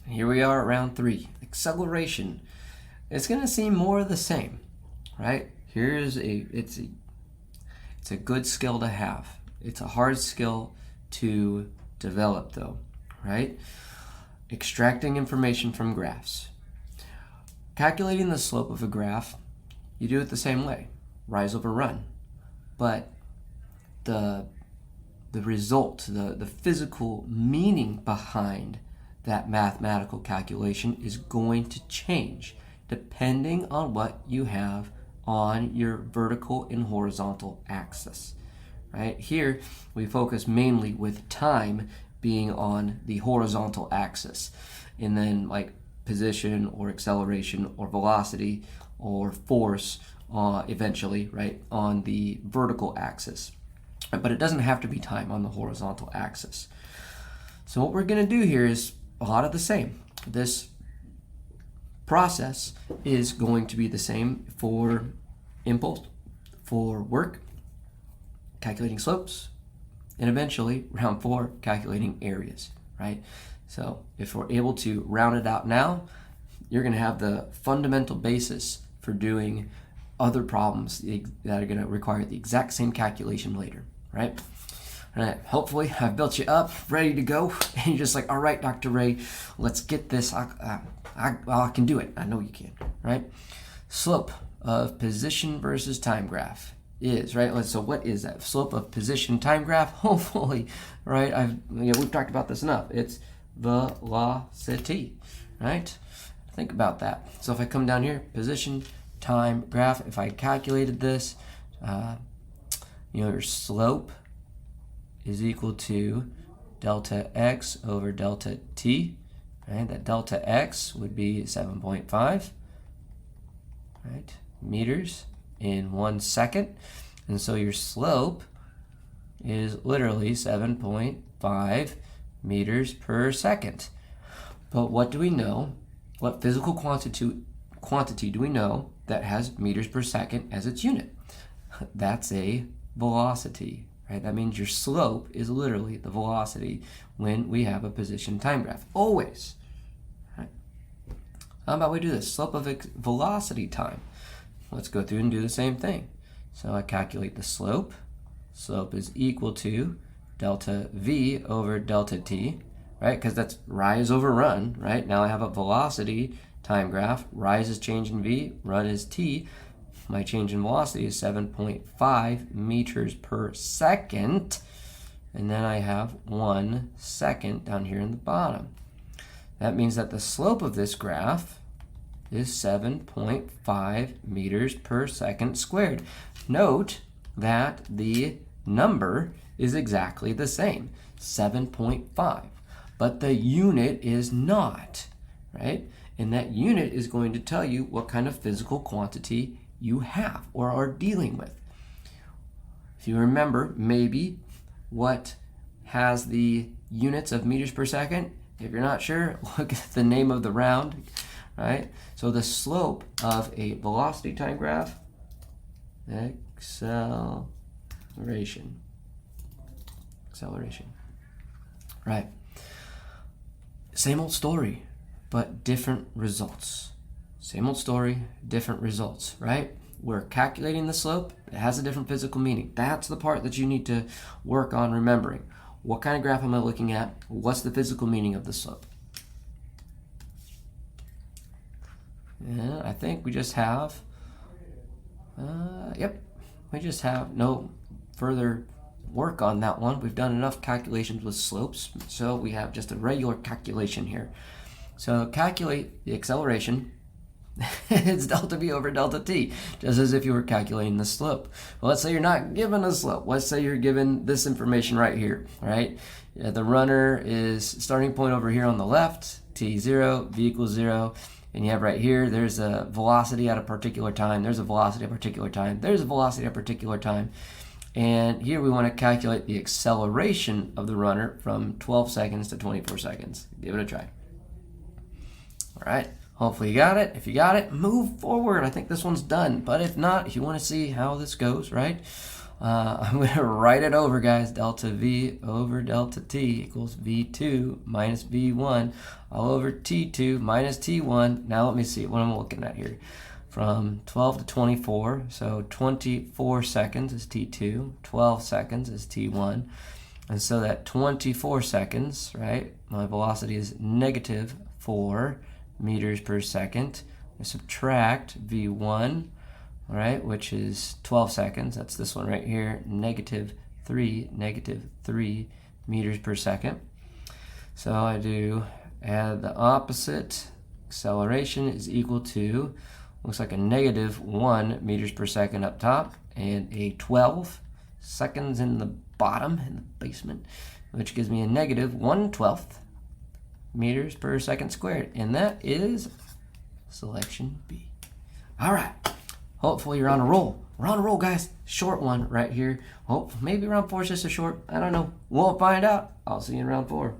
Here we are at round 3. Acceleration. It's going to seem more of the same, right? It's a good skill to have. It's a hard skill to develop though, right? Extracting information from graphs. Calculating the slope of a graph, you do it the same way, rise over run. But the result, the physical meaning behind that mathematical calculation is going to change depending on what you have on your vertical and horizontal axis. Right here, we focus mainly with time being on the horizontal axis, and then like position or acceleration or velocity or force eventually, right, on the vertical axis. But it doesn't have to be time on the horizontal axis. So what we're going to do here is a lot of the same. This process is going to be the same for impulse, for work, calculating slopes, and eventually round 4, calculating areas, right? So if we're able to round it out now, you're going to have the fundamental basis for doing other problems that are going to require the exact same calculation later, right? All right, hopefully I've built you up, ready to go, and you're just like, all right, Dr. Ray, let's get this. I can do it. I know you can, right? Slope of position versus time graph is, right? So what is that? Slope of position time graph? Hopefully, right? We've talked about this enough. It's velocity, right? Think about that. So if I come down here, position time graph, if I calculated this, your slope is equal to delta x over delta t, right? That delta x would be 7.5, right, meters in 1 second. And so your slope is literally 7.5 meters per second. But what do we know? What physical quantity do we know that has meters per second as its unit? That's a velocity. Right? That means your slope is literally the velocity when we have a position time graph. Always. Right? How about we do this? Slope of velocity time. Let's go through and do the same thing. So I calculate the slope. Slope is equal to delta v over delta t, right? Because that's rise over run, right? Now I have a velocity time graph. Rise is change in v, run is t. My change in velocity is 7.5 meters per second. And then I have 1 second down here in the bottom. That means that the slope of this graph is 7.5 meters per second squared. Note that the number is exactly the same, 7.5. But the unit is not, right? And that unit is going to tell you what kind of physical quantity you have or are dealing with. If you remember, maybe what has the units of meters per second, if you're not sure, look at the name of the round, right? So the slope of a velocity time graph, acceleration, right? Same old story, but different results. Same old story, different results, right? We're calculating the slope. It has a different physical meaning. That's the part that you need to work on remembering. What kind of graph am I looking at? What's the physical meaning of the slope? Yeah, I think we just have, we just have no further work on that one. We've done enough calculations with slopes, so we have just a regular calculation here. So calculate the acceleration. It's delta v over delta t, just as if you were calculating the slope. Well, let's say you're not given a slope. Let's say you're given this information right here, right? The runner is starting point over here on the left, t0, v equals 0, and you have right here, there's a velocity at a particular time, there's a velocity at a particular time, there's a velocity at a particular time, and here we want to calculate the acceleration of the runner from 12 seconds to 24 seconds. Give it a try. All right. Hopefully you got it. If you got it, move forward. I think this one's done. But if not, if you want to see how this goes, right, I'm going to write it over, guys. Delta V over delta T equals V2 minus V1 all over T2 minus T1. Now let me see what I'm looking at here. From 12 to 24, so 24 seconds is T2, 12 seconds is T1. And so that 24 seconds, right, my velocity is negative 4 meters per second. I subtract V1, all right, which is 12 seconds. That's this one right here, negative 3 meters per second. So I do add the opposite. Acceleration is equal to, looks like a negative 1 meters per second up top and a 12 seconds in the bottom, in the basement, which gives me a negative 1/12 meters per second squared. And that is selection B. All right. Hopefully you're on a roll. We're on a roll, guys. Short one right here. Maybe round 4 is just a short. I don't know. We'll find out. I'll see you in round 4.